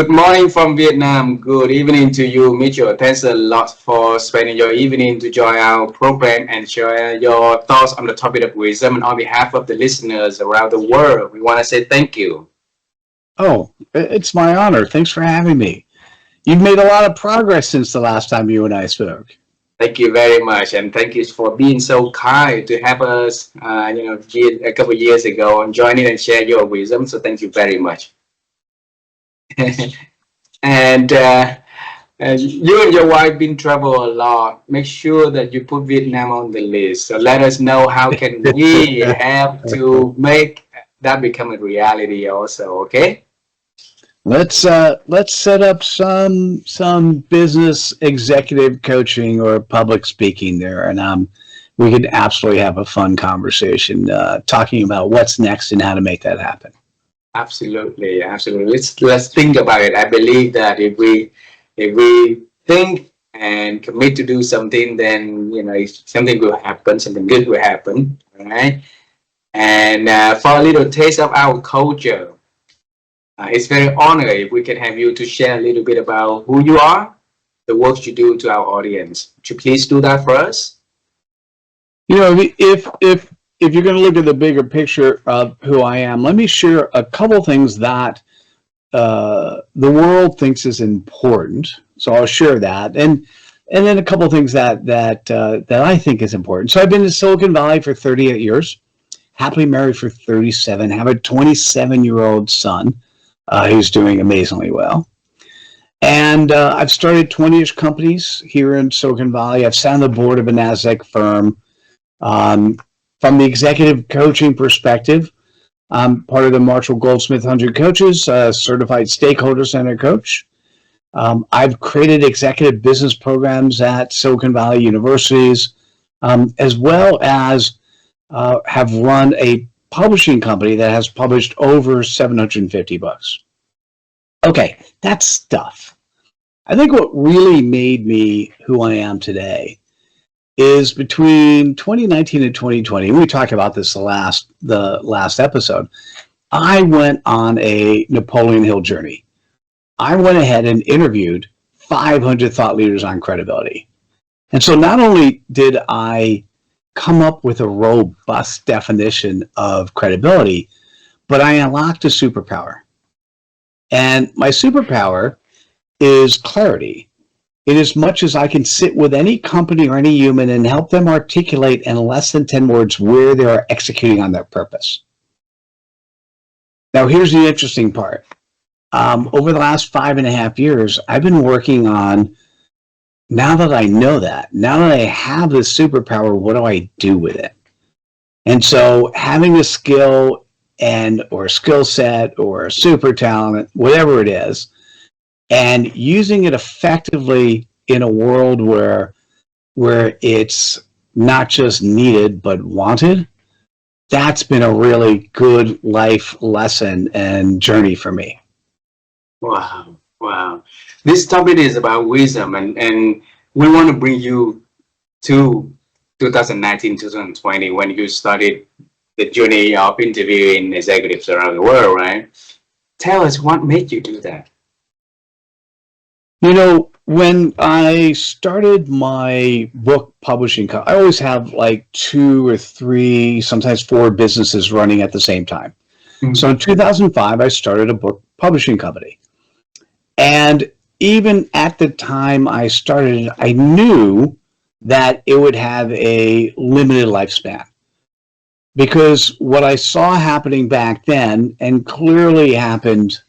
Good morning from Vietnam. Good evening to you, Mitchell. Thanks a lot for spending your evening to join our program and share your thoughts on the topic of wisdom. And on behalf of the listeners around the world, we want to say thank you. Oh, it's my honor. Thanks for having me. You've made a lot of progress since the last time you and I spoke. Thank you very much, and thank you for being so kind to have us, a couple of years ago and joining and share your wisdom. So thank you very much. And you and your wife been travel a lot. Make sure that you put Vietnam on the list. So let us know how can we have to make that become a reality also. Okay. Let's set up some business executive coaching or public speaking there, and we could absolutely have a fun conversation talking about what's next and how to make that happen. Absolutely. Let's think about it. I believe that if we think and commit to do something, then something will happen, something good will happen, right? And for a little taste of our culture, it's very honored if we can have you to share a little bit about who you are, the work you do to our audience. Would you please do that for us? If you're going to look at the bigger picture of who I am, let me share a couple things that the world thinks is important. So I'll share that, and then a couple things that I think is important. So I've been in Silicon Valley for 38 years, happily married for 37, have a 27-year-old son who's doing amazingly well. And I've started 20-ish companies here in Silicon Valley. I've sat on the board of a NASDAQ firm. From the executive coaching perspective, I'm part of the Marshall Goldsmith 100 Coaches, certified stakeholder center coach. I've created executive business programs at Silicon Valley universities, as well as have run a publishing company that has published over 750 books. Okay, that's stuff. I think what really made me who I am today is between 2019 and 2020. We talked about this the last episode. I went on a Napoleon Hill journey. I went ahead and interviewed 500 thought leaders on credibility. And so not only did I come up with a robust definition of credibility, but I unlocked a superpower. And my superpower is clarity. In as much as I can sit with any company or any human and help them articulate in less than 10 words where they are executing on their purpose. Now, here's the interesting part. Over the last 5.5 years, I've been working on, now that I know that, now that I have this superpower, what do I do with it? And so having a skill or a skill set or a super talent, whatever it is, and using it effectively in a world where it's not just needed but wanted, that's been a really good life lesson and journey for me. Wow. This topic is about wisdom, and we want to bring you to 2019, 2020, when you started the journey of interviewing executives around the world, right? Tell us what made you do that. When I started my book publishing, I always have like 2 or 3, sometimes 4 businesses running at the same time. Mm-hmm. So in 2005, I started a book publishing company. And even at the time I started, I knew that it would have a limited lifespan. Because what I saw happening back then, and clearly happened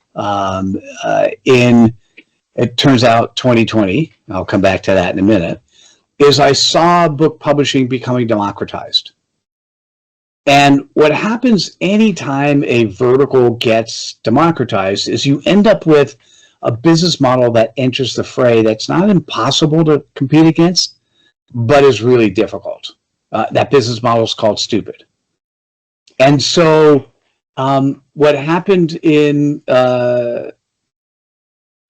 it turns out 2020, I'll come back to that in a minute, is I saw book publishing becoming democratized. And what happens anytime a vertical gets democratized is you end up with a business model that enters the fray that's not impossible to compete against, but is really difficult. That business model is called stupid. And so what happened in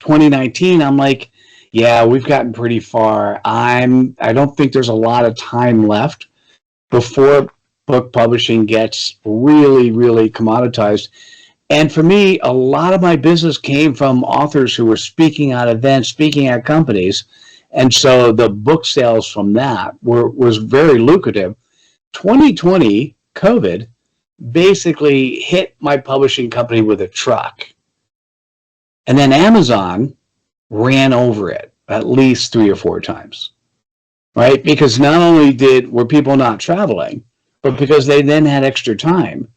2019, I'm like, yeah, we've gotten pretty far. I don't think there's a lot of time left before book publishing gets really, really commoditized. And for me, a lot of my business came from authors who were speaking at events, speaking at companies. And so the book sales from that was very lucrative. 2020, COVID, basically hit my publishing company with a truck. And then Amazon ran over it at least 3 or 4 times, right? Because not only were people not traveling, but because they then had extra time,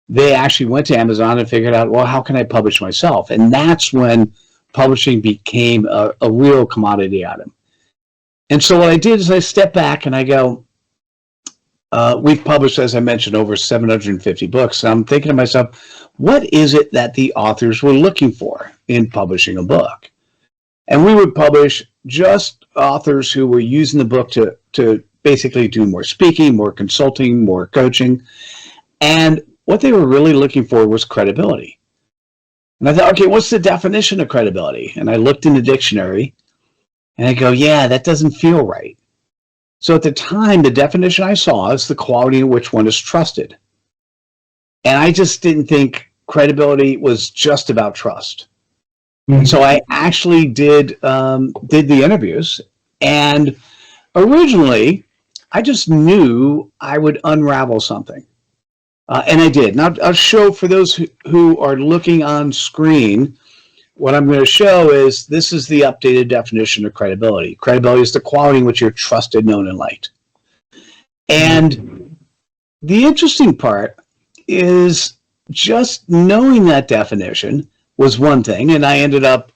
they actually went to Amazon and figured out, well, how can I publish myself? And that's when publishing became a real commodity item. And so what I did is I stepped back and I go, we've published, as I mentioned, over 750 books. And I'm thinking to myself, what is it that the authors were looking for in publishing a book? And we would publish just authors who were using the book to basically do more speaking, more consulting, more coaching. And what they were really looking for was credibility. And I thought, okay, what's the definition of credibility? And I looked in the dictionary and I go, yeah, that doesn't feel right. So at the time, the definition I saw is the quality in which one is trusted. And I just didn't think credibility was just about trust. Mm-hmm. So I actually did the interviews, and originally I just knew I would unravel something. And I did. Now I'll show, for those who are looking on screen, what I'm going to show is this is the updated definition of credibility. Credibility is the quality in which you're trusted, known, and liked. And the interesting part is just knowing that definition was one thing, and I ended up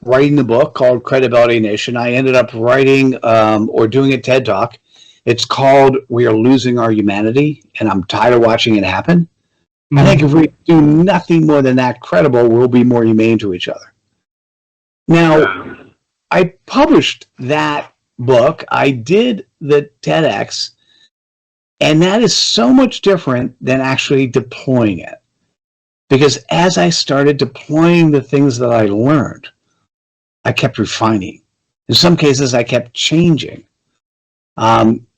writing a book called Credibility Nation. I ended up writing or doing a TED Talk. It's called We Are Losing Our Humanity, and I'm tired of watching it happen. I think if we do nothing more than that credible, we'll be more humane to each other. Now, I published that book. I did the TEDx, and that is so much different than actually deploying it. Because as I started deploying the things that I learned, I kept refining. In some cases, I kept changing.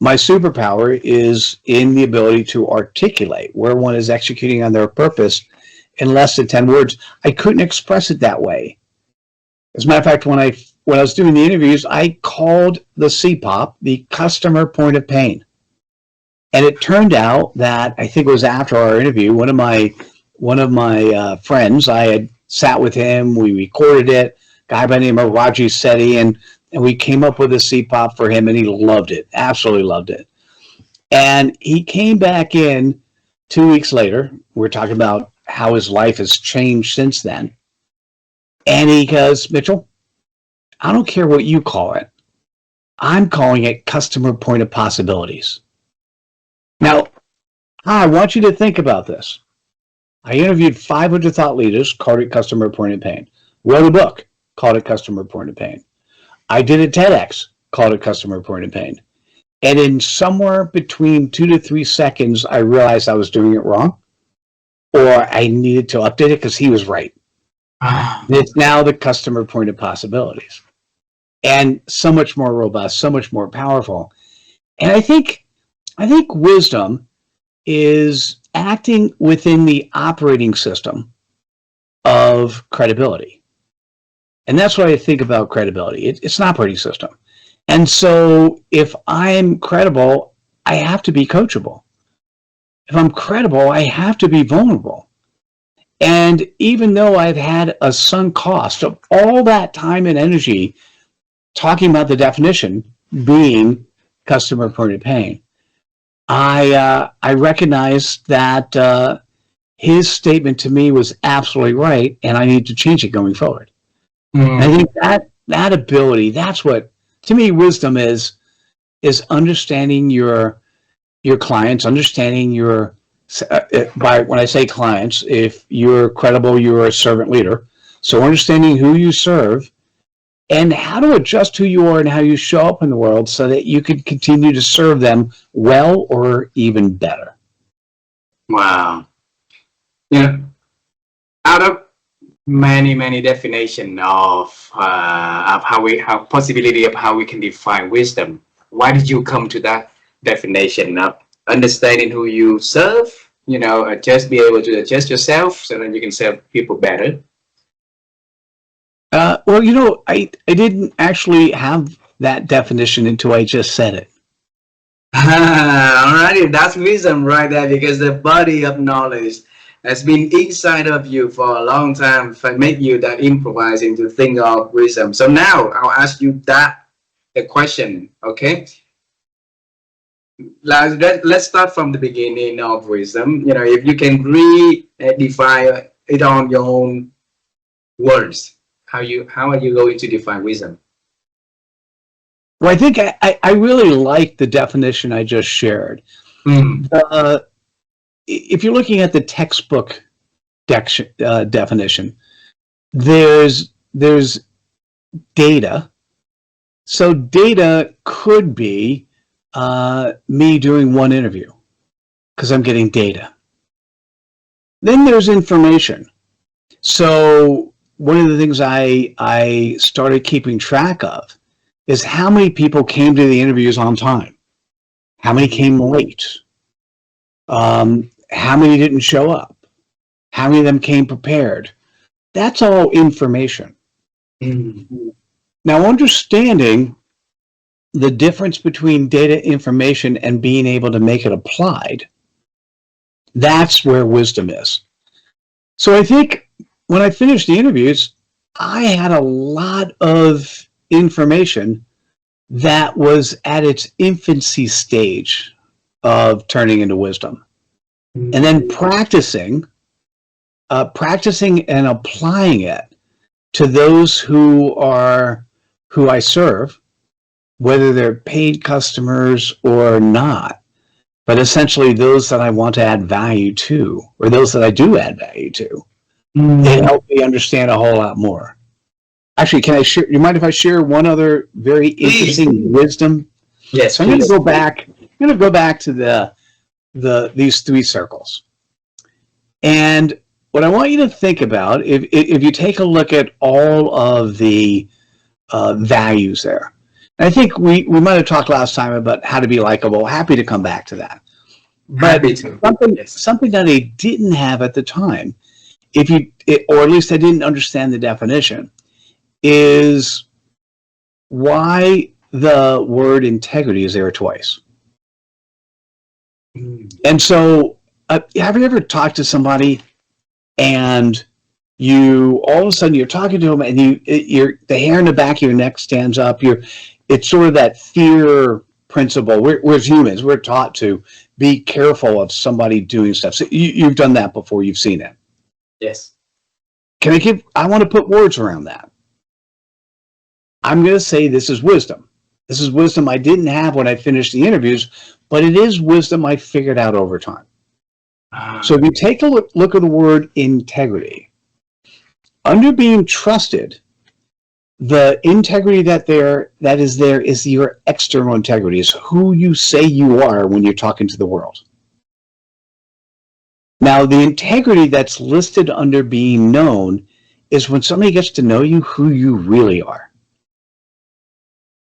My superpower is in the ability to articulate where one is executing on their purpose in less than 10 words. I couldn't express it that way. As a matter of fact, when I was doing the interviews, I called the CPOP the customer point of pain. And it turned out that, I think it was after our interview, one of my friends, I had sat with him, we recorded it, a guy by the name of Raji Sethi, and we came up with a CPOP for him, and he loved it, absolutely loved it. And he came back in 2 weeks later. We're talking about how his life has changed since then. And he goes, Mitchell, I don't care what you call it. I'm calling it customer point of possibilities. Now, I want you to think about this. I interviewed 500 thought leaders, called it customer point of pain. Wrote a book, called it customer point of pain. I did a TEDx, called it customer point of pain. And in somewhere between 2 to 3 seconds, I realized I was doing it wrong, or I needed to update it because he was right. It's now the customer point of possibilities, and so much more robust, so much more powerful. And I think wisdom is acting within the operating system of credibility. And that's what I think about credibility. It's an operating system. And so if I'm credible, I have to be coachable. If I'm credible, I have to be vulnerable. And even though I've had a sunk cost of all that time and energy talking about the definition being customer point of pain, I recognize that his statement to me was absolutely right, and I need to change it going forward. Mm. I think that ability, that's what, to me, wisdom is understanding your clients, understanding your, when I say clients, if you're credible, you're a servant leader. So understanding who you serve and how to adjust who you are and how you show up in the world so that you can continue to serve them well or even better. Wow. Yeah. Out of many definition of how possibility of how we can define wisdom, why did you come to that definition of understanding who you serve, just be able to adjust yourself so that you can serve people better? Well, I didn't actually have that definition until I just said it. Alrighty, that's wisdom right there, because the body of knowledge has been inside of you for a long time to make you that improvising to think of wisdom. So now I'll ask you the question, okay? Let's start from the beginning of wisdom. If you can redefine it on your own words, how are you going to define wisdom? Well, I think I really like the definition I just shared. If you're looking at the textbook definition, there's data. So data could be me doing one interview because I'm getting data. Then there's information. So one of the things I started keeping track of is how many people came to the interviews on time, how many came late, how many didn't show up, how many of them came prepared. That's all information. Now, understanding the difference between data, information, and being able to make it applied, that's where wisdom is. So I think when I finished the interviews, I had a lot of information that was at its infancy stage of turning into wisdom. And then practicing and applying it to those who I serve, whether they're paid customers or not, but essentially those that I want to add value to, or those that I do add value to. It helped me understand a whole lot more. Actually, can I share? You mind if I share one other very interesting wisdom? Yes. So I'm going to go back. I'm going to go back to these three circles. And what I want you to think about, if you take a look at all of the values there, and I think we might have talked last time about how to be likable. Happy to come back to that. But something that I didn't have at the time, or at least I didn't understand the definition, is why the word integrity is there twice. And so, have you ever talked to somebody and you all of a sudden you're talking to them and the hair in the back of your neck stands up? It's sort of that fear principle. We're as humans, we're taught to be careful of somebody doing stuff. So you've done that before. You've seen it. Yes. I want to put words around that. I'm going to say this is wisdom. This is wisdom I didn't have when I finished the interviews, but it is wisdom I figured out over time. So if you take a look at the word integrity, under being trusted, the integrity that is there is your external integrity, is who you say you are when you're talking to the world. Now, the integrity that's listed under being known is when somebody gets to know you, who you really are.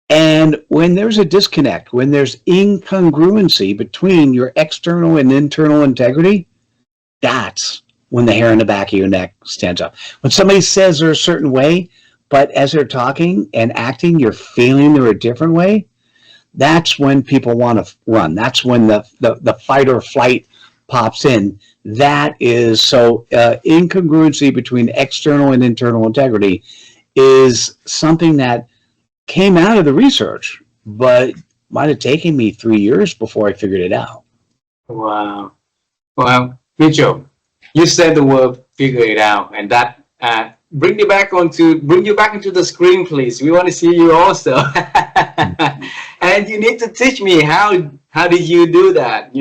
And when there's a disconnect, when there's incongruency between your external and internal integrity, that's when the hair in the back of your neck stands up. When somebody says they're a certain way, but as they're talking and acting, you're feeling they're a different way, that's when people want to run. That's when the fight or flight pops in. That is, so incongruency between external and internal integrity is something that came out of the research, but might have taken me 3 years before I figured it out. Wow. Well, good job. You said the word "figure it out," and that bring you back into the screen, please. We want to see you also. And you need to teach me how did you do that?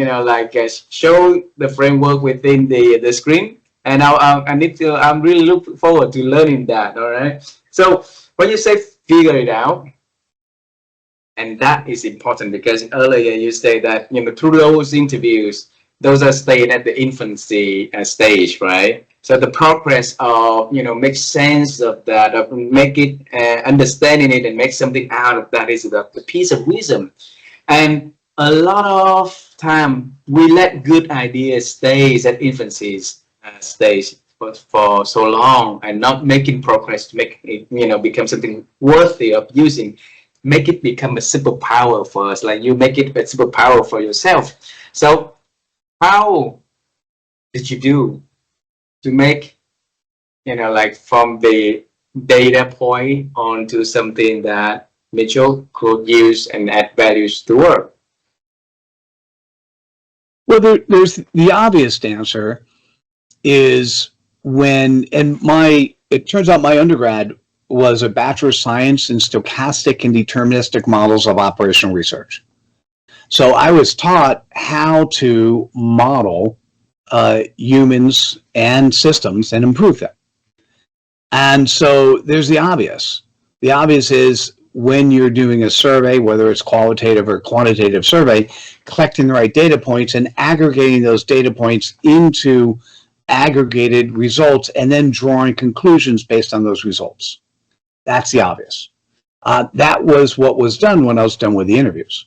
Show the framework within the screen, and I'm really looking forward to learning that. All right. So when you say figure it out, and that is important because earlier you say that through those interviews, those are staying at the infancy stage, right? So the progress of make sense of that, of make it understanding it and make something out of that is the piece of wisdom. And a lot of time we let good ideas stay at infancy stage for so long and not making progress to make it, become something worthy of using, make it become a superpower for us. Like you make it a superpower for yourself. So how did you do to make, like from the data point onto something that Mitchell could use and add values to work? Well, there's the obvious answer is it turns out my undergrad was a Bachelor of Science in Stochastic and Deterministic Models of Operational Research. So I was taught how to model humans and systems and improve them. And so there's the obvious. The obvious is when you're doing a survey, whether it's qualitative or quantitative survey, collecting the right data points and aggregating those data points into aggregated results and then drawing conclusions based on those results. That's the obvious. That was what was done when I was done with the interviews.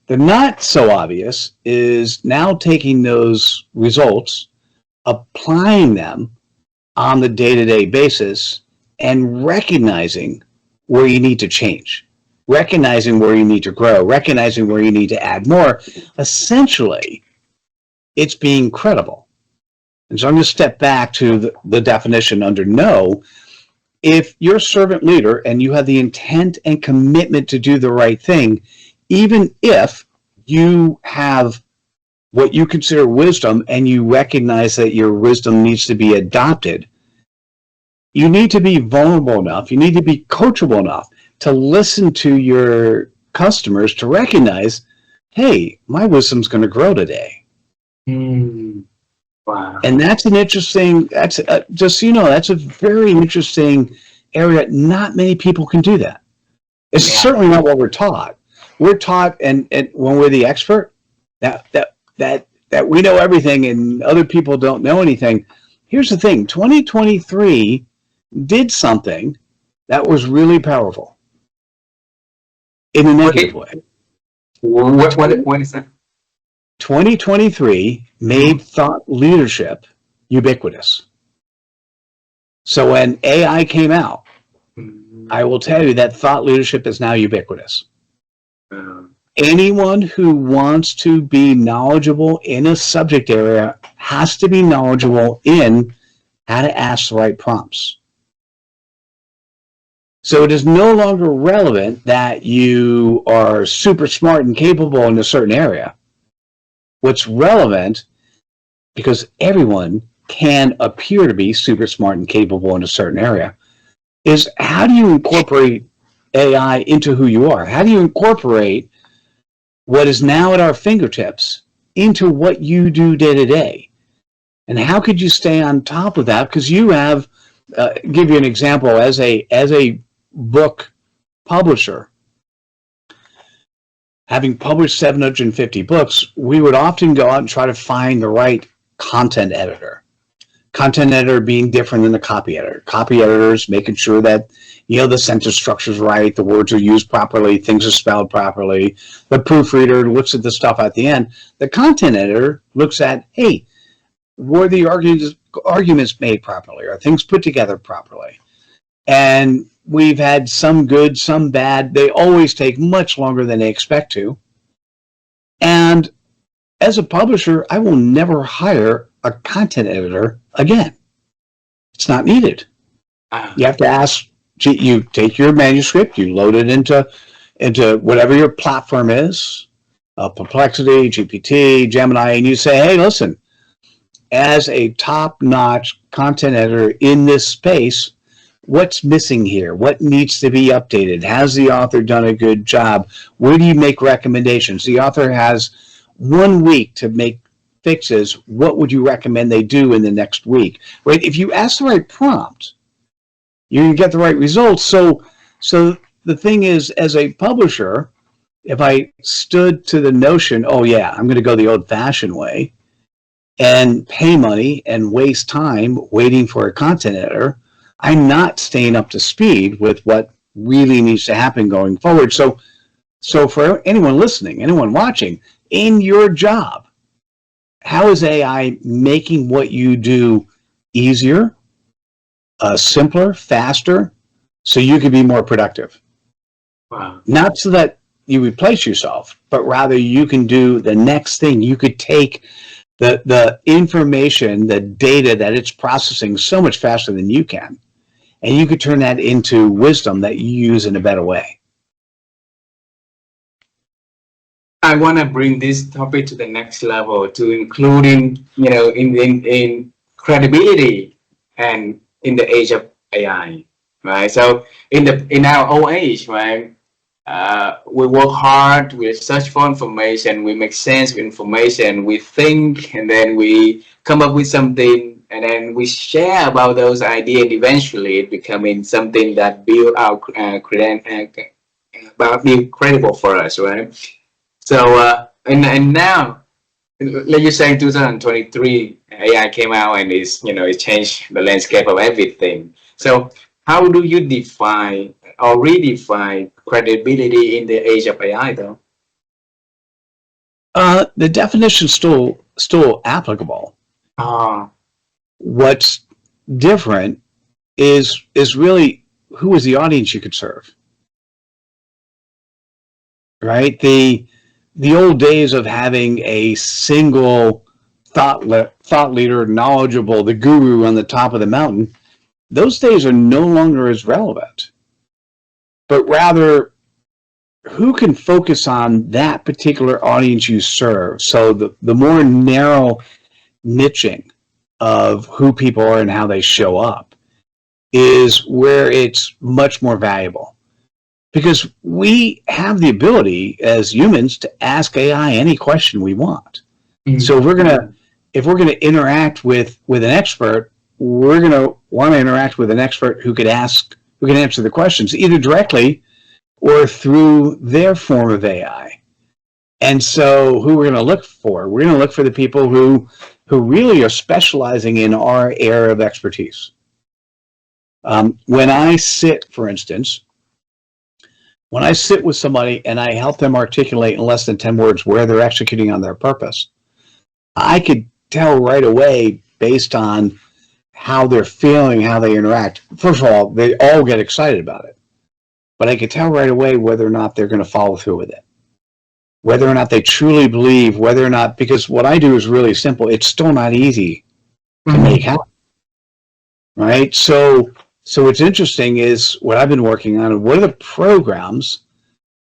The not so obvious is now taking those results, applying them on the day-to-day basis, and recognizing where you need to change, recognizing where you need to grow, recognizing where you need to add more. Essentially, it's being credible. And so I'm going to step back to the definition under know. If you're a servant leader and you have the intent and commitment to do the right thing, even if you have what you consider wisdom and you recognize that your wisdom needs to be adopted, you need to be vulnerable enough, you need to be coachable enough to listen to your customers to recognize, hey, my wisdom's going to grow today. Wow. And that's an interesting, just so you know, that's a very interesting area. Not many people can do that. It's certainly not what we're taught. We're taught, and when we're the expert, that we know everything and other people don't know anything. Here's the thing, 2023 did something that was really powerful in a negative way. What is that? 2023 made thought leadership ubiquitous. So when AI came out, I will tell you that thought leadership is now ubiquitous. Anyone who wants to be knowledgeable in a subject area has to be knowledgeable in how to ask the right prompts. So it is no longer relevant that you are super smart and capable in a certain area. What's relevant, because everyone can appear to be super smart and capable in a certain area, is how do you incorporate AI into who you are? How do you incorporate what is now at our fingertips into what you do day to day? And how could you stay on top of that? Because you have, give you an example, as a book publisher, having published 750 books, we would often go out and try to find the right content editor. Content editor being different than the copy editor. Copy editors making sure that the sentence structure is right, the words are used properly, things are spelled properly. The proofreader looks at the stuff at the end. The content editor looks at, hey, were the arguments made properly? Are things put together properly? And we've had some good, some bad. They always take much longer than they expect to. And as a publisher, I will never hire a content editor again. It's not needed. You have to ask, you take your manuscript, you load it into whatever your platform is, Perplexity, GPT, Gemini, and you say, hey, listen, as a top-notch content editor in this space, what's missing here? What needs to be updated? Has the author done a good job? Where do you make recommendations? The author has 1 week to make fixes. What would you recommend they do in the next week? Right? If you ask the right prompt, you can get the right results. So the thing is, as a publisher, if I stood to the notion, oh yeah, I'm going to go the old-fashioned way and pay money and waste time waiting for a content editor, I'm not staying up to speed with what really needs to happen going forward. So So for anyone listening, anyone watching, in your job, how is AI making what you do easier, simpler, faster, so you can be more productive? Wow. Not so that you replace yourself, but rather you can do the next thing. You could take the information, the data that it's processing so much faster than you can, and you could turn that into wisdom that you use in a better way. I want to bring this topic to the next level, to including, in credibility and in the age of AI, right? So in our old age, right? We work hard, we search for information, we make sense of information, we think, and then we come up with something, and then we share about those ideas, and eventually it becoming something that build our about being credible for us, right? So and now, like you say, in 2023, AI came out and it changed the landscape of everything. So how do you define or redefine credibility in the age of AI, though? The definition is still applicable. Ah, What's different is really who is the audience you could serve, right? The old days of having a single thought leader, knowledgeable, the guru on the top of the mountain, those days are no longer as relevant. But rather, who can focus on that particular audience you serve? So the more narrow niching of who people are and how they show up is where it's much more valuable. Because we have the ability as humans to ask AI any question we want. Mm-hmm. So if we're gonna interact with an expert, we're gonna want to interact with an expert who can answer the questions either directly or through their form of AI. And so who we're gonna look for? We're gonna look for the people who really are specializing in our area of expertise. When I sit, for instance, with somebody and I help them articulate in less than 10 words where they're executing on their purpose, I could tell right away based on how they're feeling, how they interact. First of all, they all get excited about it. But I could tell right away whether or not they're going to follow through with it. Whether or not they truly believe, whether or not, because what I do is really simple. It's still not easy to make happen. Right? So what's interesting is what I've been working on. What are the programs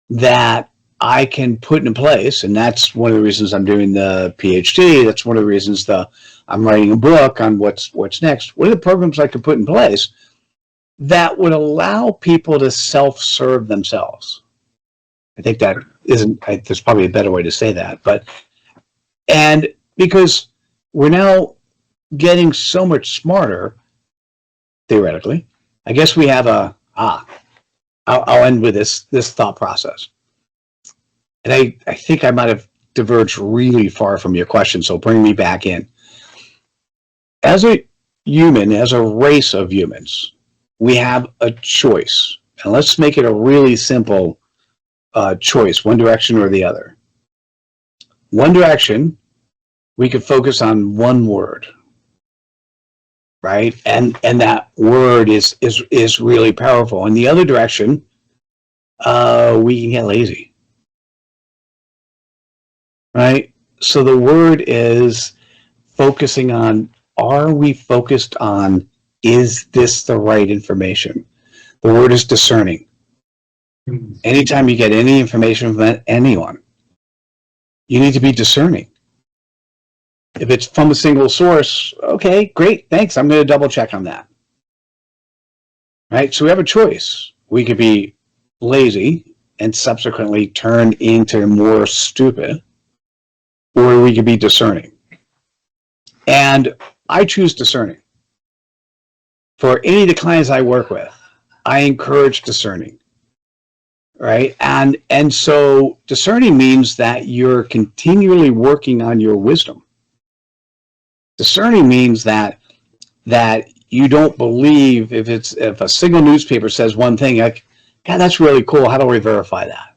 that I can put in place? And that's one of the reasons I'm doing the PhD. That's one of the reasons I'm writing a book on what's next. What are the programs I can put in place that would allow people to self-serve themselves? I think that there's probably a better way to say that. And because we're now getting so much smarter, theoretically, I guess we have I'll end with this thought process. And I think I might have diverged really far from your question, so bring me back in. As a human, as a race of humans, we have a choice. And let's make it a really simple choice, one direction or the other. One direction, we could focus on one word, right? And that word is really powerful. In the other direction, we can get lazy, right? So the word is focusing on, are we focused on, is this the right information? The word is discerning. Anytime you get any information from anyone, you need to be discerning. If it's from a single source, okay, great, thanks. I'm going to double check on that. Right? So we have a choice. We could be lazy and subsequently turn into more stupid, or we could be discerning. And I choose discerning. For any of the clients I work with, I encourage discerning. Right? And so discerning means that you're continually working on your wisdom. Discerning means that you don't believe if a single newspaper says one thing, like, God, that's really cool. How do we verify that?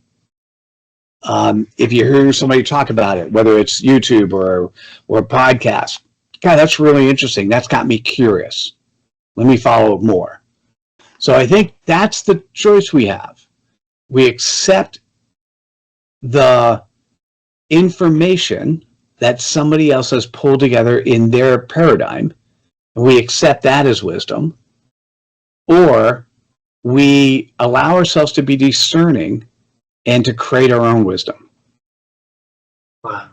If you hear somebody talk about it, whether it's YouTube or podcast, God, that's really interesting. That's got me curious. Let me follow more. So I think that's the choice we have. We accept the information that somebody else has pulled together in their paradigm, and we accept that as wisdom, or we allow ourselves to be discerning and to create our own wisdom. Wow.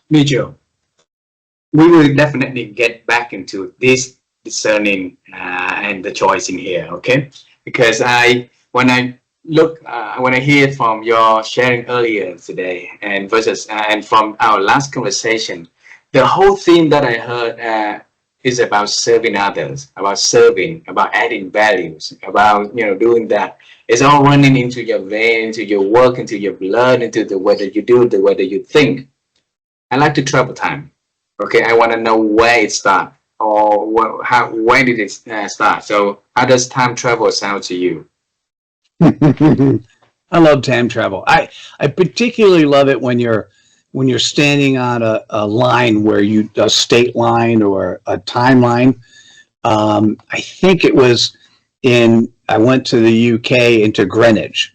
Mitchell, we will definitely get back into this discerning and the choice in here, okay? Because when I hear from your sharing earlier today and from our last conversation, the whole theme that I heard is about serving others, about adding values, about doing that. It's all running into your vein, into your work, into your blood, into the way that you do, the way that you think. I like to travel time. Okay, I want to know where it started or when did it start. So how does time travel sound to you? I love time travel. I particularly love it when you're standing on a line where a state line or a timeline. I think it was I went to the UK into Greenwich,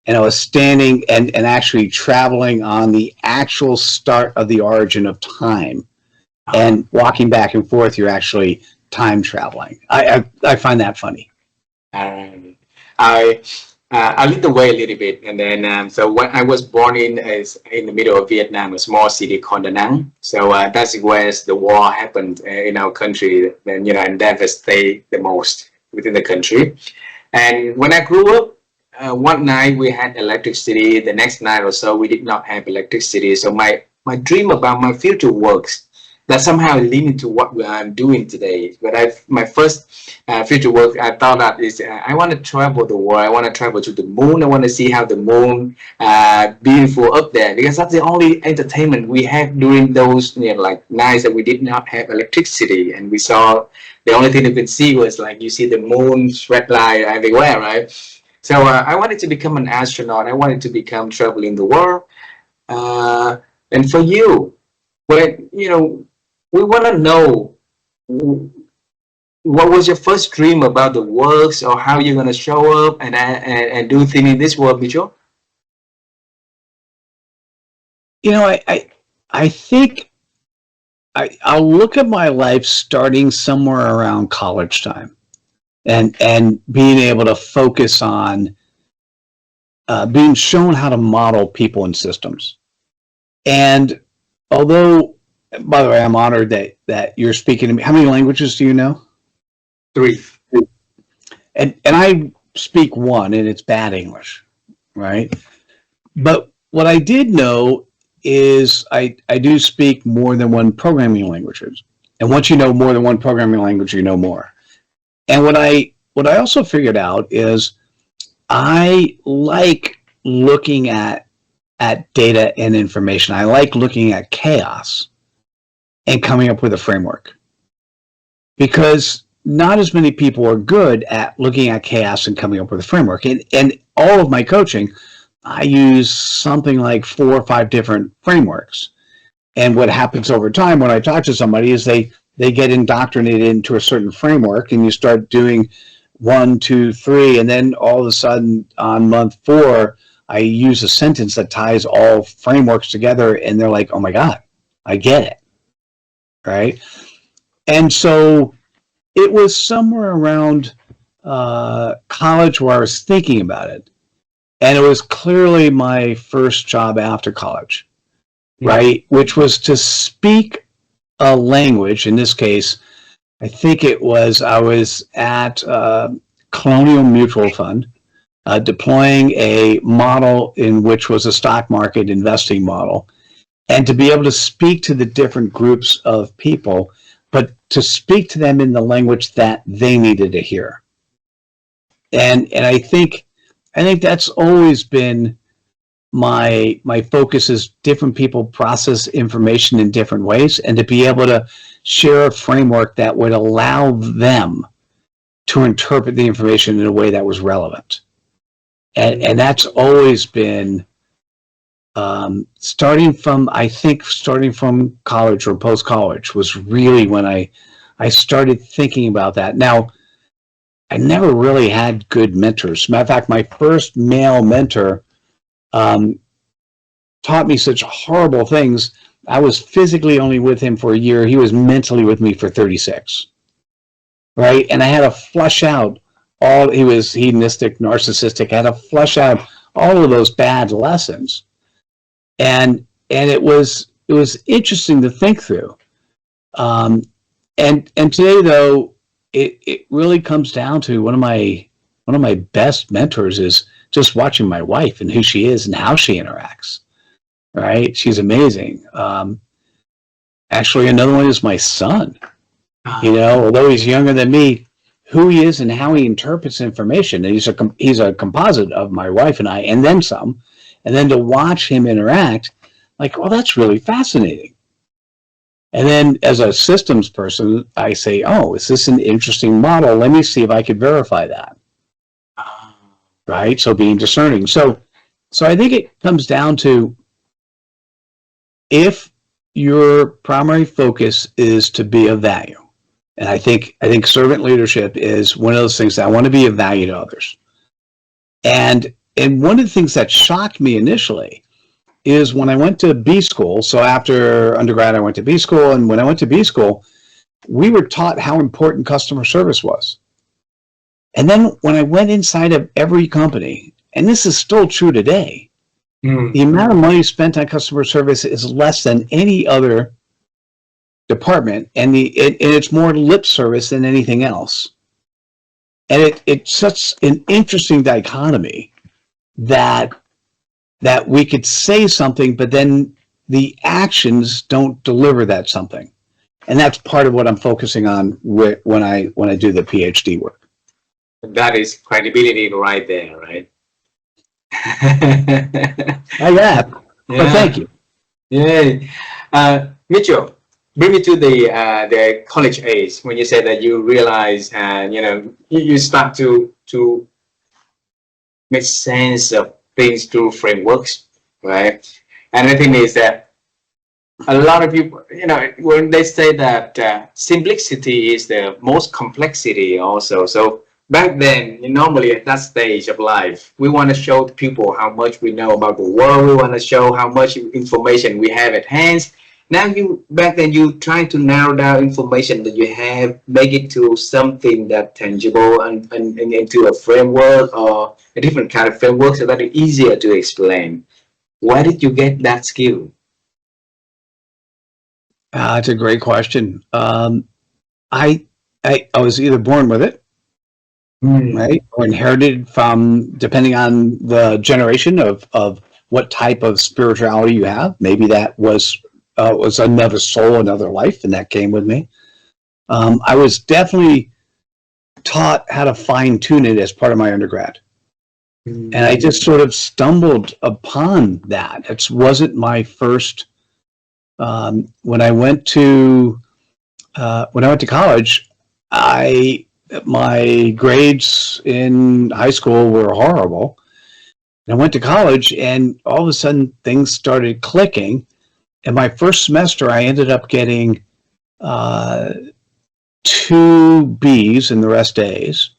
and I was standing and actually traveling on the actual start of the origin of time, and walking back and forth. You're actually time traveling. I find that funny. I lived away a little bit, and then so when I was born in the middle of Vietnam, a small city called Da Nang. So that's where the war happened in our country, and devastated the most within the country. And when I grew up, one night we had electricity. The next night or so, we did not have electricity. So my dream about my future works that somehow linked to what I'm doing today. But my first future work, I thought that is I want to travel the world. I want to travel to the moon. I want to see how the moon beautiful up there, because that's the only entertainment we had during those like nights that we did not have electricity, and we saw the only thing you could see was like you see the moon red light everywhere, right? So I wanted to become an astronaut. I wanted to become traveling the world. And for you, when we want to know what was your first dream about the works, or how you're going to show up and do things in this world, Mitchell? I think I'll look at my life starting somewhere around college time, and being able to focus on being shown how to model people and systems. And although, by the way, I'm honored that you're speaking to me. How many languages do you know? 3. And I speak one, and it's bad English, right? But what I did know is I do speak more than one programming languages. And once you know more than one programming language, you know more. And what I also figured out is I like looking at data and information. I like looking at chaos and coming up with a framework, because not as many people are good at looking at chaos and coming up with a framework. And all of my coaching, I use something like 4 or 5 different frameworks. And what happens over time when I talk to somebody is they get indoctrinated into a certain framework, and you start doing 1, 2, 3, and then all of a sudden on month 4, I use a sentence that ties all frameworks together, and they're like, oh my God, I get it. Right? And so it was somewhere around college where I was thinking about it. And it was clearly my first job after college, right? Which was to speak a language. In this case, I think I was at Colonial Mutual Fund, deploying a model in which was a stock market investing model. And to be able to speak to the different groups of people, but to speak to them in the language that they needed to hear. And I think that's always been my focus, is different people process information in different ways, and to be able to share a framework that would allow them to interpret the information in a way that was relevant. And that's always been starting from college or post-college was really when I started thinking about that. Now, I never really had good mentors. Matter of fact, my first male mentor taught me such horrible things. I was physically only with him for a year. He was mentally with me for 36. Right? And I had to flush out he was hedonistic, narcissistic. I had to flush out all of those bad lessons. And it was interesting to think through. And today though, it really comes down to one of my best mentors is just watching my wife and who she is and how she interacts. Right? She's amazing. Actually, another one is my son. Although he's younger than me, who he is and how he interprets information. And he's a composite of my wife and I, and then some. And then to watch him interact, like, well, that's really fascinating. And then as a systems person, I say, oh, is this an interesting model? Let me see if I could verify that. Right? So being discerning. So I think it comes down to, if your primary focus is to be of value, and I think servant leadership is one of those things that I want to be of value to others. And one of the things that shocked me initially is when I went to B school. So after undergrad, I went to B school. And when I went to B school, we were taught how important customer service was. And then when I went inside of every company, and this is still true today, the amount of money spent on customer service is less than any other department, and it's more lip service than anything else. And it's such an interesting dichotomy that we could say something, but then the actions don't deliver that something. And that's part of what I'm focusing on when I do the PhD work. That is credibility right there, right? Yeah. But thank you. Yeah. Mitchell, bring me to the college age when you said that you realize and you start to make sense of things through frameworks, right? And the thing is that a lot of people, when they say that simplicity is the most complexity also. So back then, normally at that stage of life, we want to show people how much we know about the world. We want to show how much information we have at hand. Now back then you try to narrow down information that you have, make it to something that tangible and into a framework or a different kind of framework so that it's easier to explain. Where did you get that skill? That's a great question. I was either born with it, right, or inherited from, depending on the generation of what type of spirituality you have. Maybe that was another soul, another life, and that came with me. I was definitely taught how to fine tune it as part of my undergrad. And I just sort of stumbled upon that. It wasn't my first. When I went to college, my grades in high school were horrible. And I went to college, and all of a sudden things started clicking. In my first semester, I ended up getting 2 B's and the rest A's.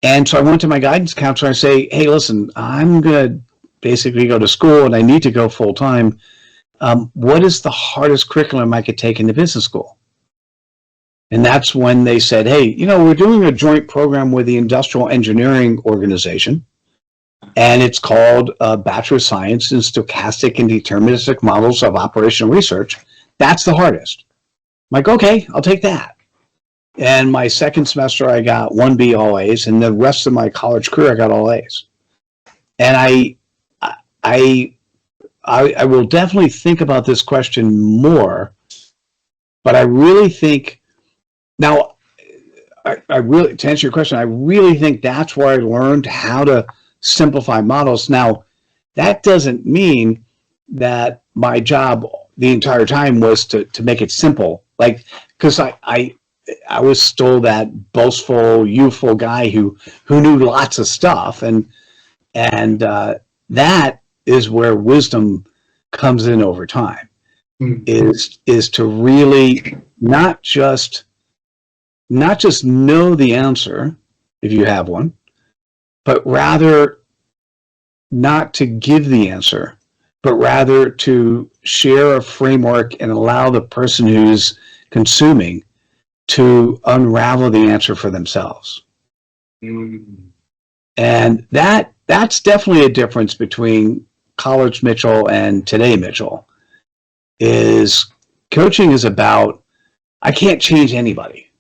And so I went to my guidance counselor and say, hey, listen, I'm going to basically go to school and I need to go full time. What is the hardest curriculum I could take into business school? And that's when they said, hey, we're doing a joint program with the Industrial Engineering Organization, and it's called Bachelor of Science in Stochastic and Deterministic Models of Operational Research. That's the hardest. I'm like, okay, I'll take that. And my second semester, I got 1 B, all A's, and the rest of my college career, I got all A's. And I will definitely think about this question more, but I really think, now, I really, to answer your question, I really think that's where I learned how to simplify models. Now, that doesn't mean that my job the entire time was to make it simple. Like, because I was still that boastful, youthful guy who knew lots of stuff, and that is where wisdom comes in over time. Mm. Is to really not just know the answer if you have one, but rather not to give the answer, but rather to share a framework and allow the person who's consuming to unravel the answer for themselves. Mm. And that's definitely a difference between college Mitchell and today Mitchell. Is coaching is about, I can't change anybody,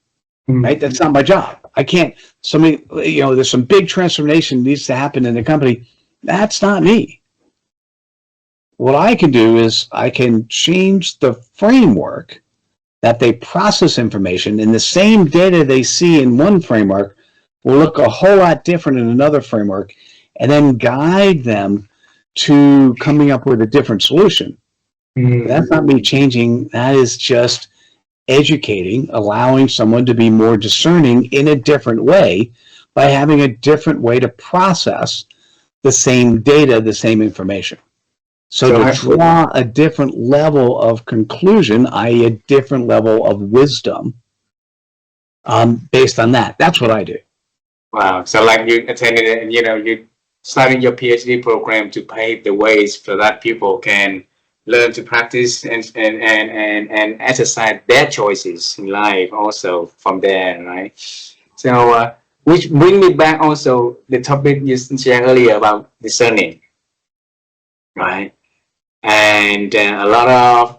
right? That's not my job. I can't, there's some big transformation needs to happen in the company. That's not me. What I can do is I can change the framework that they process information, and the same data they see in one framework will look a whole lot different in another framework, and then guide them to coming up with a different solution. That's not me changing. That is just educating, allowing someone to be more discerning in a different way by having a different way to process the same data, the same information. So to draw a different level of conclusion, i.e. a different level of wisdom, based on that. That's what I do. Wow. So like you attended it, you starting your PhD program to pave the ways so that people can learn to practice and exercise their choices in life also from there, right? So which bring me back also the topic you shared earlier about discerning, right? And a lot of,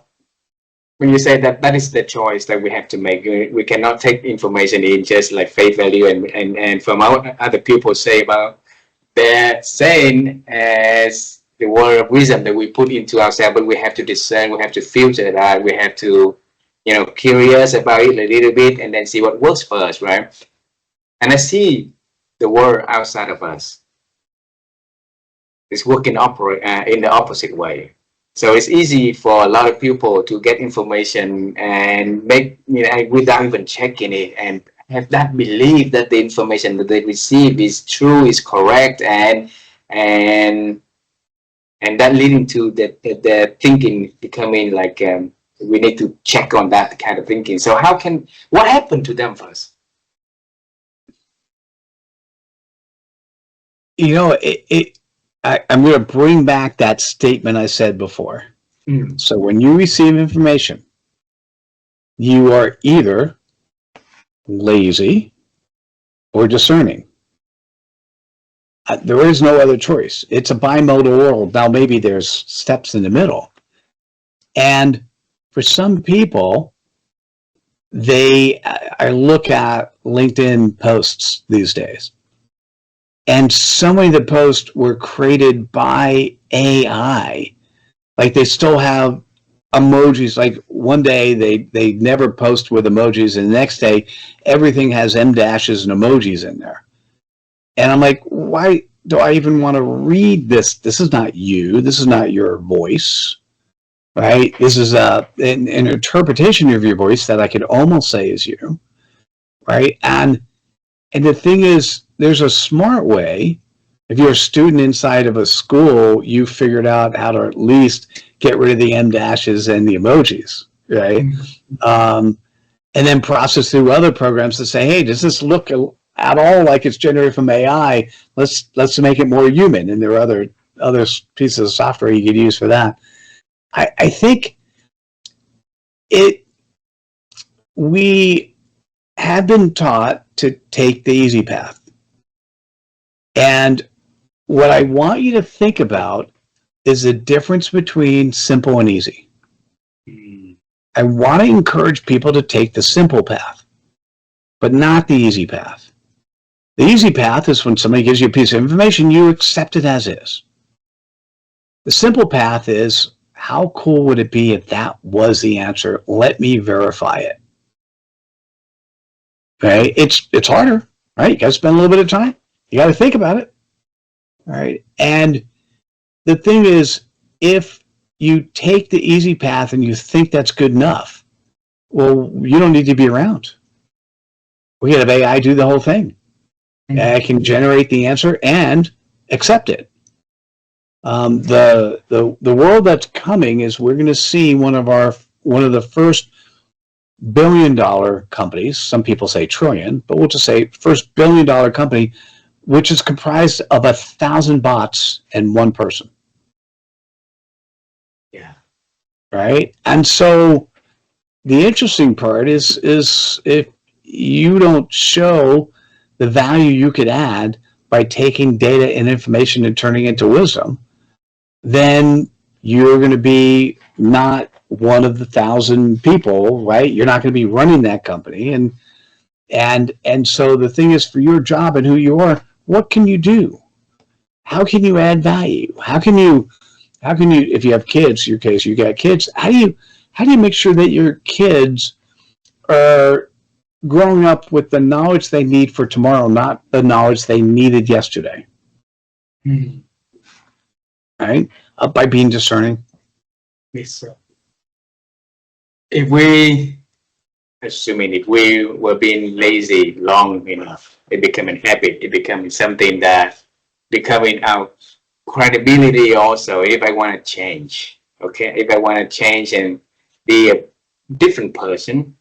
when you say that is the choice that we have to make. We cannot take information in just like face value and from our other people say about their saying as the word of wisdom that we put into ourselves, but we have to discern, we have to filter that, we have to, curious about it a little bit and then see what works for us, right? And I see the world outside of us is working in the opposite way. So it's easy for a lot of people to get information and make, without even checking it, and have that belief that the information that they receive is true, is correct, and that leading to the thinking becoming like we need to check on that kind of thinking. So what happened to them first? I'm going to bring back that statement I said before. So when you receive information, you are either lazy or discerning. There is no other choice. It's a bimodal world. Now, maybe there's steps in the middle. And for some people, I look at LinkedIn posts these days, and so many of the posts were created by AI. Like they still have emojis. Like one day they never post with emojis, and the next day everything has M dashes and emojis in there. And I'm like, why do I even want to read this? This is not you. This is not your voice, right? This is an interpretation of your voice that I could almost say is you, right? And the thing is, there's a smart way. If you're a student inside of a school, you figured out how to at least get rid of the M dashes and the emojis, right? And then process through other programs to say, hey, does this look at all like it's generated from AI? Let's make it more human. And there are other pieces of software you could use for that. I think we have been taught to take the easy path. And what I want you to think about is the difference between simple and easy. I want to encourage people to take the simple path, but not the easy path. The easy path is when somebody gives you a piece of information, you accept it as is. The simple path is, how cool would it be if that was the answer? Let me verify it. Okay, it's harder, right? You got to spend a little bit of time. You got to think about it. All right. And the thing is, if you take the easy path and you think that's good enough, well, you don't need to be around. We can have AI do the whole thing. I can generate the answer and accept it. The world that's coming is we're going to see one of the first $1 billion companies. Some people say trillion, but we'll just say first $1 billion company, which is comprised of 1,000 bots and one person. Yeah. Right. And so the interesting part is if you don't show the value you could add by taking data and information and turning it into wisdom, then you're going to be not one of the 1,000 people, right? You're not going to be running that company. And so the thing is, for your job and who you are, what can you do? How can you add value? How can you, if you have kids, your case, you got kids, how do you make sure that your kids are growing up with the knowledge they need for tomorrow, not the knowledge they needed yesterday? Right? By being discerning. Yes, sir. If we were being lazy long enough, it became a habit. It becomes something that becoming our credibility also. If I want to change, okay, if I want to change and be a different person,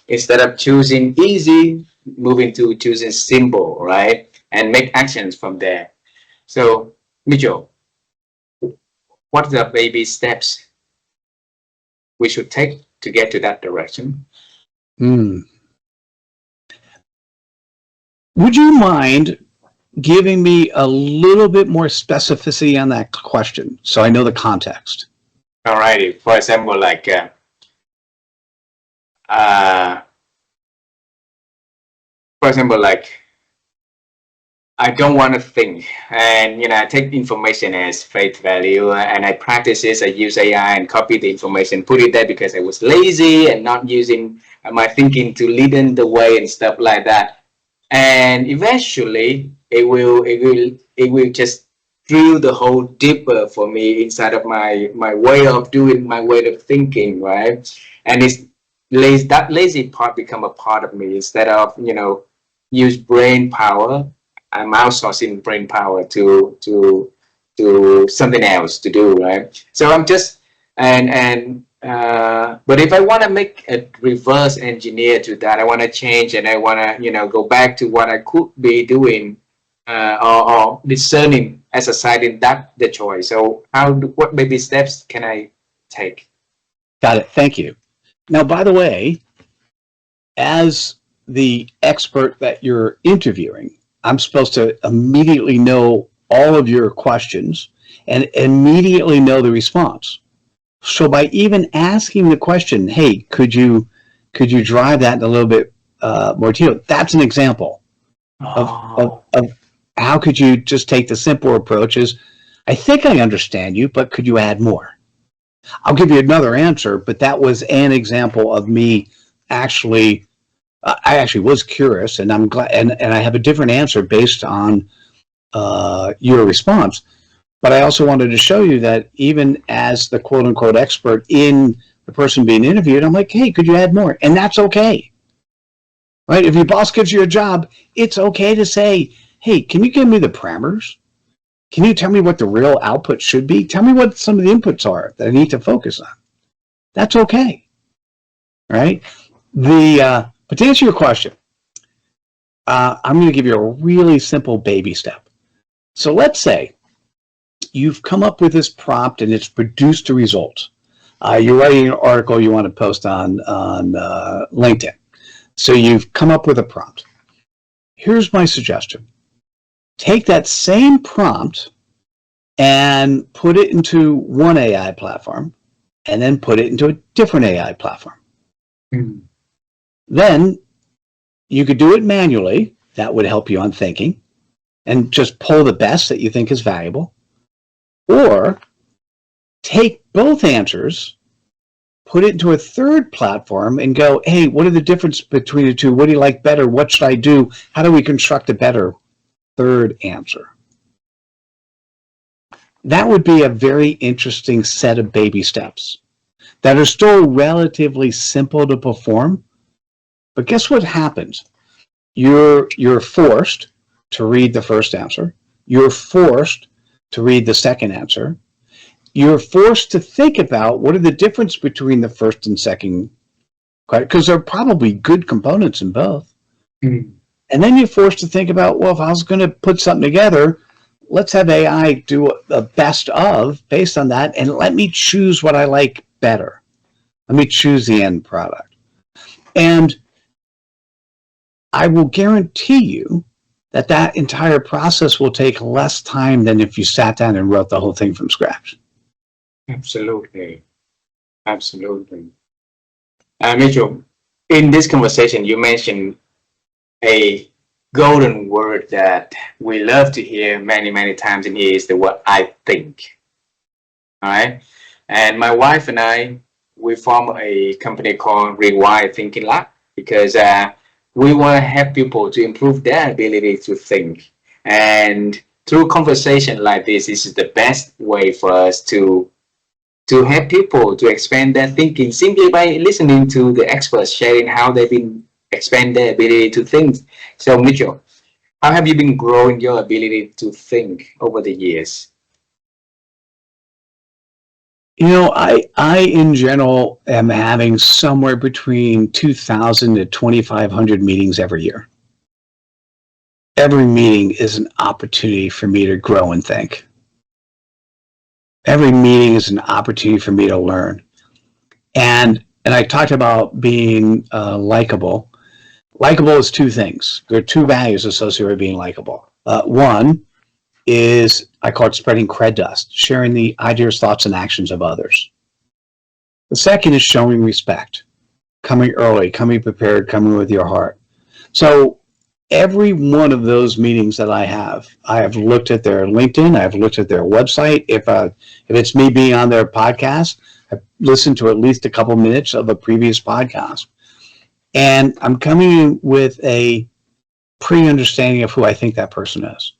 instead of choosing easy, moving to choosing simple, right, and make actions from there. So, Mitchell, what are the baby steps we should take to get to that direction? Would you mind giving me a little bit more specificity on that question so I know the context? All righty. For example, like I don't want to think, and I take information as faith value, and I practice this. I use AI and copy the information, put it there because I was lazy and not using my thinking to lead in the way and stuff like that. And eventually, it will just drill the hole deeper for me inside of my way of doing, my way of thinking, right? And that lazy part become a part of me instead of use brain power. I'm outsourcing brain power to something else to do, right? So I'm just but if I want to make a reverse engineer to that, I want to change and I want to go back to what I could be doing or discerning as a side in that the choice. So what baby steps can I take? Got it. Thank you. Now, by the way, as the expert that you're interviewing, I'm supposed to immediately know all of your questions and immediately know the response. So by even asking the question, hey, could you drive that in a little bit more detail? That's an example of how could you just take the simple approach is, I think I understand you, but could you add more? I'll give you another answer, but that was an example of me actually I actually was curious, and I'm glad, and I have a different answer based on your response. But I also wanted to show you that even as the quote unquote expert in the person being interviewed, I'm like, hey, could you add more? And that's okay. Right? If your boss gives you a job, it's okay to say, hey, can you give me the parameters? Can you tell me what the real output should be? Tell me what some of the inputs are that I need to focus on. That's okay. Right? But to answer your question, I'm going to give you a really simple baby step. So let's say you've come up with this prompt and it's produced a result. You're writing an article you want to post on LinkedIn. So you've come up with a prompt. Here's my suggestion. Take that same prompt and put it into one AI platform and then put it into a different AI platform. Mm-hmm. Then you could do it manually. That would help you on thinking and just pull the best that you think is valuable. Or take both answers, put it into a third platform and go, hey, what are the difference between the two? What do you like better? What should I do? How do we construct a better third answer? That would be a very interesting set of baby steps that are still relatively simple to perform. But guess what happens? You're forced to read the first answer. You're forced to read the second answer. You're forced to think about what are the difference between the first and second, because there are probably good components in both. Mm. And then you're forced to think about, well, if I was going to put something together, let's have AI do a best of based on that, and let me choose what I like better. Let me choose the end product. And I will guarantee you that that entire process will take less time than if you sat down and wrote the whole thing from scratch. Absolutely. Absolutely. Mitchell, in this conversation, you mentioned a golden word that we love to hear many, many times in here is the word I think. All right. And my wife and I, we form a company called Rewire Thinking Lab because we want to help people to improve their ability to think. And through conversation like this is the best way for us to help people to expand their thinking simply by listening to the experts sharing how they've been expand their ability to think. So Mitchell, how have you been growing your ability to think over the years? You know, I in general am having somewhere between 2,000 to 2,500 meetings every year. Every meeting is an opportunity for me to grow and think. Every meeting is an opportunity for me to learn. And I talked about being likable. Likable is two things. There are two values associated with being likable. One is, I call it spreading cred dust, sharing the ideas, thoughts, and actions of others. The second is showing respect, coming early, coming prepared, coming with your heart. So every one of those meetings that I have looked at their LinkedIn, I've looked at their website. If it's me being on their podcast, I've listened to at least a couple minutes of a previous podcast. And I'm coming in with a pre-understanding of who I think that person is.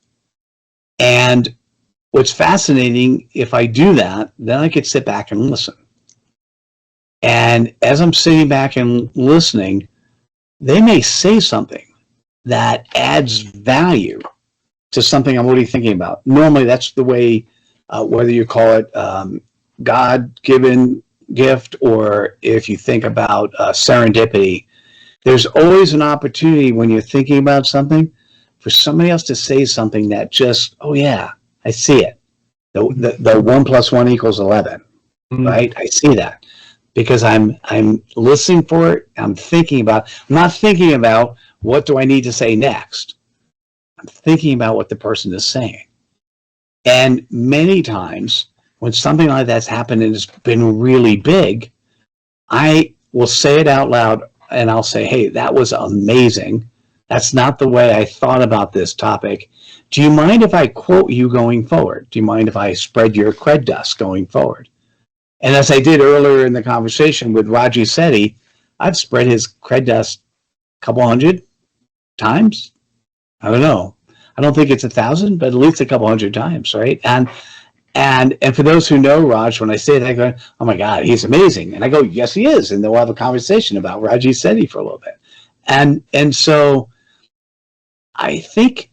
And what's fascinating, if I do that, then I could sit back and listen. And as I'm sitting back and listening, they may say something that adds value to something I'm already thinking about. Normally, that's the way, whether you call it God-given gift or if you think about serendipity, there's always an opportunity when you're thinking about something for somebody else to say something that just, oh yeah, I see it. The 1 + 1 = 11, right? I see that because I'm listening for it. I'm not thinking about what do I need to say next. I'm thinking about what the person is saying. And many times when something like that's happened and it's been really big, I will say it out loud and I'll say, hey, that was amazing. That's not the way I thought about this topic. Do you mind if I quote you going forward? Do you mind if I spread your cred dust going forward? And as I did earlier in the conversation with Raji Sethi, I've spread his cred dust a couple hundred times. I don't know. I don't think it's 1,000, but at least a couple hundred times, right? And for those who know Raj, when I say that, I go, oh my God, he's amazing. And I go, yes, he is. And then we'll have a conversation about Raji Sethi for a little bit. And so I think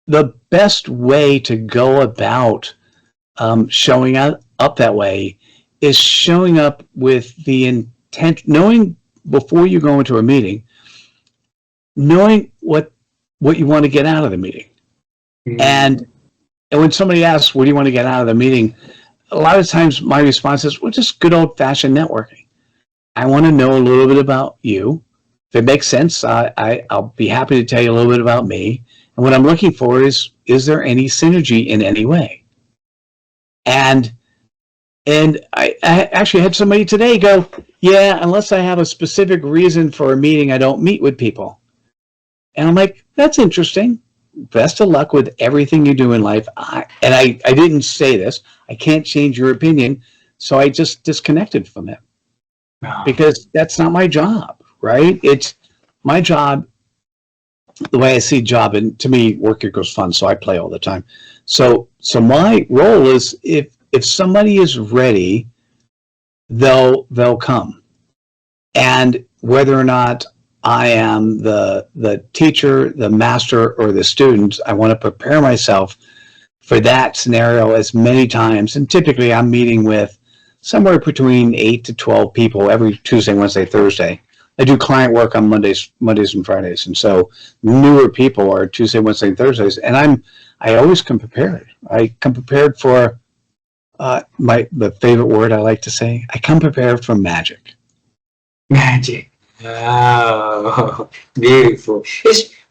the best way to go about showing up that way is showing up with the intent, knowing before you go into a meeting, knowing what you want to get out of the meeting. Mm-hmm. And when somebody asks, what do you want to get out of the meeting? A lot of times my response is, well, just good old fashioned networking. I want to know a little bit about you. If it makes sense, I'll be happy to tell you a little bit about me. And what I'm looking for is there any synergy in any way? And I actually had somebody today go, yeah, unless I have a specific reason for a meeting, I don't meet with people. And I'm like, that's interesting. Best of luck with everything you do in life. I didn't say this. I can't change your opinion. So I just disconnected from him because that's not my job, right? It's my job. The way I see job, and to me, work equals fun. So I play all the time. So my role is if somebody is ready, they'll come. And whether or not I am the teacher, the master, or the student, I want to prepare myself for that scenario as many times. And typically I'm meeting with somewhere between 8 to 12 people every Tuesday, Wednesday, Thursday. I do client work on Mondays and Fridays. And so newer people are Tuesday, Wednesday, and Thursdays. And I always come prepared. I come prepared for the favorite word I like to say. I come prepared for magic. Magic. Oh, beautiful.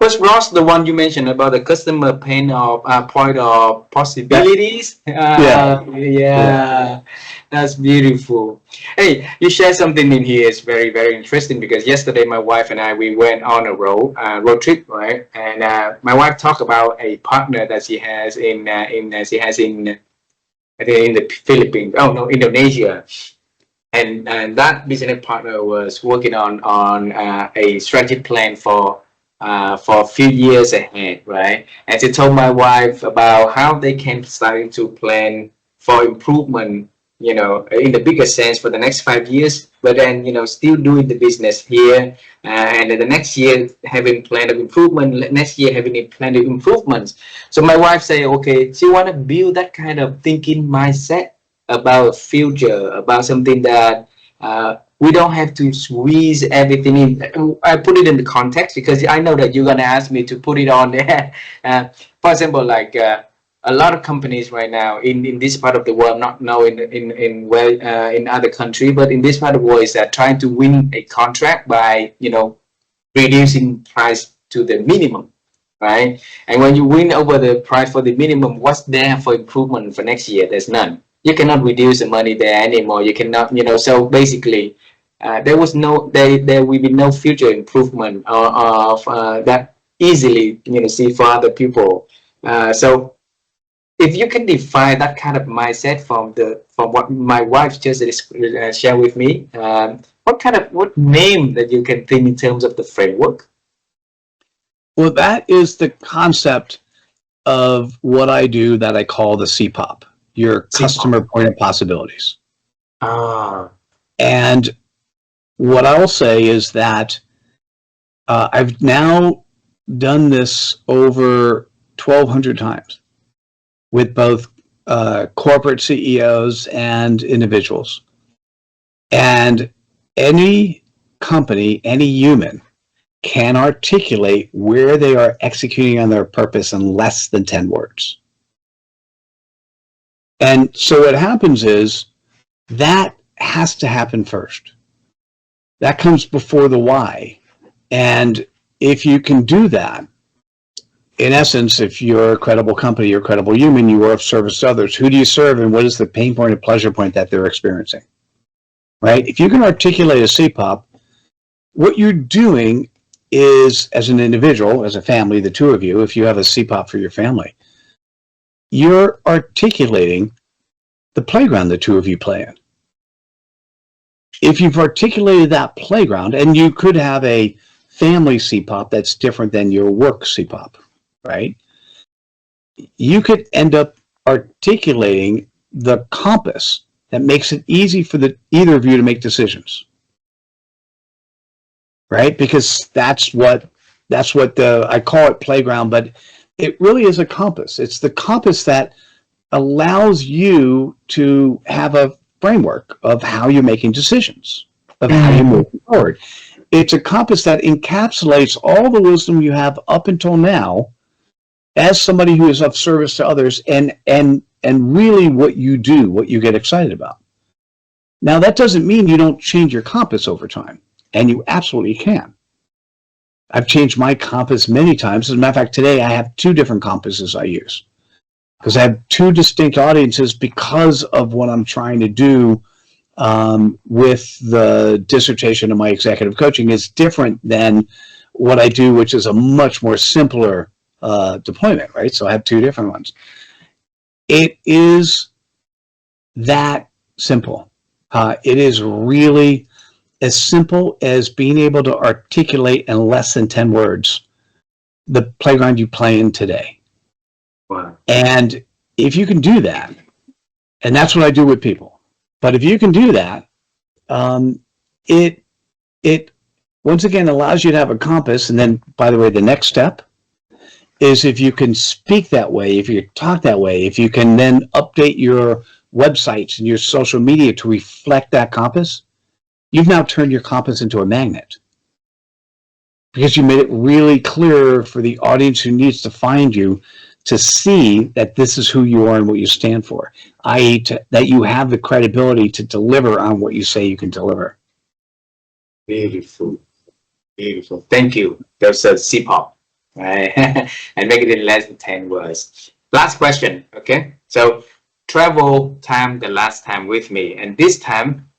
Was Ross the one you mentioned about the customer pain of point of possibilities? Yeah, that's beautiful. Hey, you shared something in here. It's very, very interesting because yesterday my wife and I we went on a road trip, right? And my wife talked about a partner that she has in I think in the Philippines. Oh no, Indonesia. And that business partner was working on a strategic plan for a few years ahead, right? And she told my wife about how they can starting to plan for improvement, in the bigger sense for the next 5 years, but then still doing the business here, and then the next year having plan of improvement, next year having a plan of improvements. So my wife say, okay, she want to build that kind of thinking mindset about future, about something that we don't have to squeeze everything in. I put it in the context because I know that you're going to ask me to put it on there. For example, like a lot of companies right now in this part of the world, not now in other country, but in this part of the world is that trying to win a contract by reducing price to the minimum, right? And when you win over the price for the minimum, what's there for improvement for next year? There's none. You cannot reduce the money there anymore. You cannot, so basically, there will be no future improvement of that easily, see for other people. So if you can define that kind of mindset from what my wife just shared with me, what name that you can think in terms of the framework? Well, that is the concept of what I do that I call the CPOP, your customer point of possibilities. And what I'll say is that I've now done this over 1,200 times with both corporate CEOs and individuals. And any company, any human can articulate where they are executing on their purpose in less than 10 words. And so what happens is that has to happen first. That comes before the why. And if you can do that, in essence, if you're a credible company, you're a credible human, you are of service to others, who do you serve and what is the pain point or pleasure point that they're experiencing? Right? If you can articulate a CPOP, what you're doing is, as an individual, as a family, the two of you, if you have a CPOP for your family, you're articulating the playground the two of you play in. If you've articulated that playground, and you could have a family CPOP that's different than your work CPOP, right? You could end up articulating the compass that makes it easy for either of you to make decisions, right? Because that's what I call it playground, but it really is a compass. It's the compass that allows you to have a framework of how you're making decisions, of how you're moving forward. It's a compass that encapsulates all the wisdom you have up until now as somebody who is of service to others, and really what you do, what you get excited about. Now, that doesn't mean you don't change your compass over time, and you absolutely can. I've changed my compass many times. As a matter of fact, today I have 2 different compasses I use because I have 2 distinct audiences because of what I'm trying to do with the dissertation of my executive coaching is different than what I do, which is a much more simpler deployment, right? So I have 2 different ones. It is that simple. It is really as simple as being able to articulate in less than 10 words the playground you play in today. Wow. And if you can do that, and that's what I do with people, but if you can do that, it once again allows you to have a compass. And then, by the way, the next step is if you can speak that way, if you talk that way, if you can then update your websites and your social media to reflect that compass, you've now turned your compass into a magnet because you made it really clear for the audience who needs to find you to see that this is who you are and what you stand for, i.e. that you have the credibility to deliver on what you say you can deliver. Beautiful. Beautiful. Thank you. There's a C-pop, right? And make it in less than 10 words. Last question, okay? So travel time the last time with me. And this time,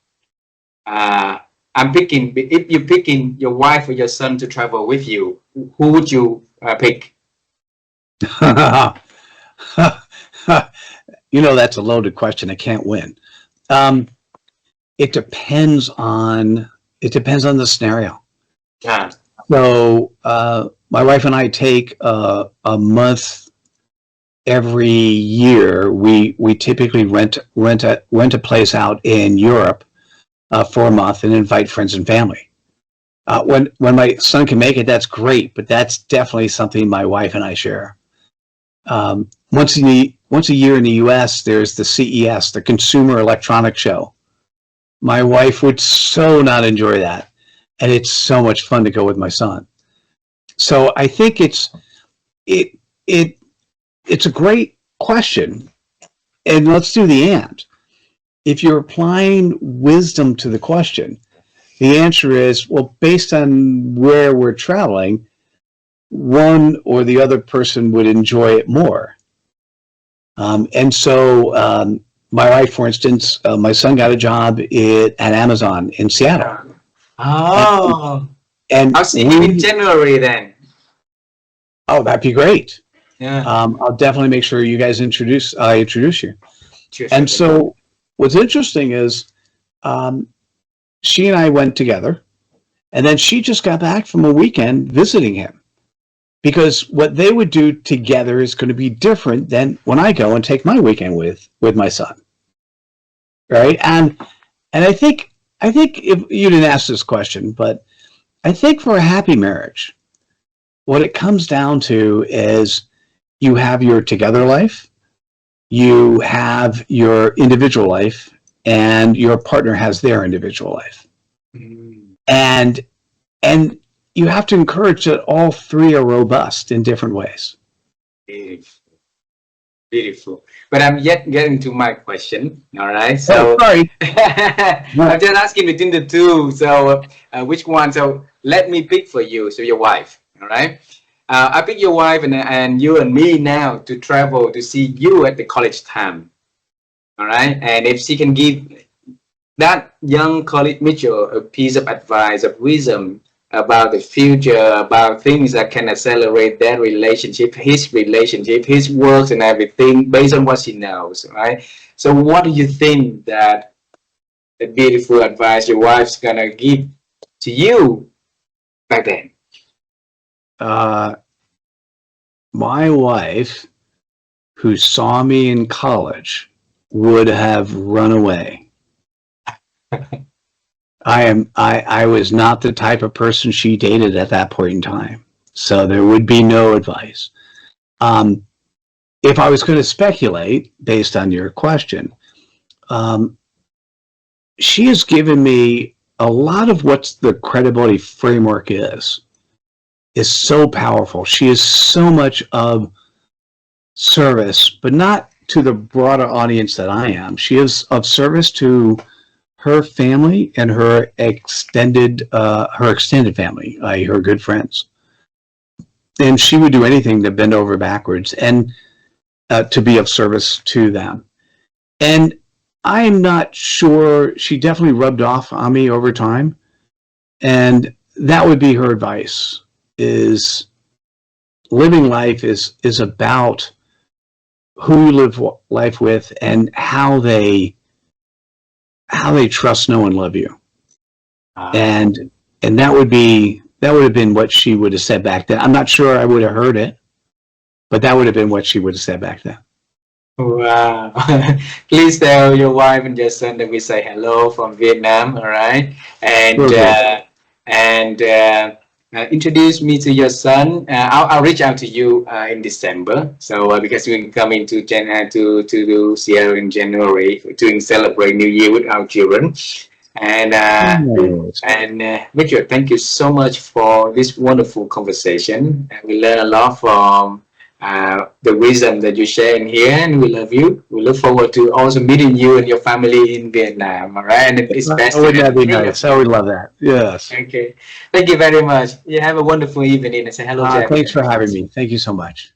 I'm picking, if you're picking your wife or your son to travel with you, who would you pick? You know, that's a loaded question. I can't win. It depends on the scenario. Yeah. So my wife and I take a month every year. We typically rent a place out in Europe for a month and invite friends and family. When my son can make it, that's great, but that's definitely something my wife and I share. Once a year in the U.S., there's the CES, the Consumer Electronics Show. My wife would so not enjoy that, and it's so much fun to go with my son. So I think it's a great question, and let's do the and. If you're applying wisdom to the question, the answer is, well, based on where we're traveling, one or the other person would enjoy it more. And so my wife, for instance, my son got a job at Amazon in Seattle. Oh, And I'll see him in January then. Oh, that'd be great. Yeah. I'll definitely make sure you guys introduce you. Cheers. And so what's interesting is she and I went together, and then she just got back from a weekend visiting him. Because what they would do together is going to be different than when I go and take my weekend with my son, right? And I think if you didn't ask this question, but I think for a happy marriage, what it comes down to is you have your together life, you have your individual life, and your partner has their individual life, and you have to encourage that all three are robust in different ways. Beautiful. Beautiful. But I'm yet getting to my question. All right. So sorry. I'm just asking between the two. So which one? So let me pick for you. So your wife. All right. I pick your wife and you and me now to travel to see you at the college time. All right. And if she can give that young college Mitchell a piece of advice, of wisdom, about the future, about things that can accelerate their relationship, his works and everything based on what she knows, right? So what do you think that the beautiful advice your wife's gonna give to you back then? My wife, who saw me in college, would have run away. I was not the type of person she dated at that point in time. So there would be no advice. If I was going to speculate based on your question, she has given me a lot of what the credibility framework is so powerful. She is so much of service, but not to the broader audience that I am. She is of service to her family and her extended family, her good friends. And she would do anything to bend over backwards and to be of service to them. And I am not sure, she definitely rubbed off on me over time. And that would be her advice, is living life is about who you live life with and how they trust, know, and love you. And that would have been what she would have said back then. I'm not sure I would have heard it, but that would have been what she would have said back then. Wow. Please tell your wife and your son that we say hello from Vietnam, all right? And introduce me to your son. I'll reach out to you in December. So because we're coming to to Sierra in January to celebrate New Year with our children. And Nice. Richard, thank you so much for this wonderful conversation. And we learn a lot from the wisdom that you share in here, and we love you. We look forward to also meeting you and your family in Vietnam. All right, and it's best to Wouldn't have that be three of nice? I you. would love that. Yes. Okay, thank you very much. You have a wonderful evening, and say hello to Thanks for everybody. having me. Thank you so much.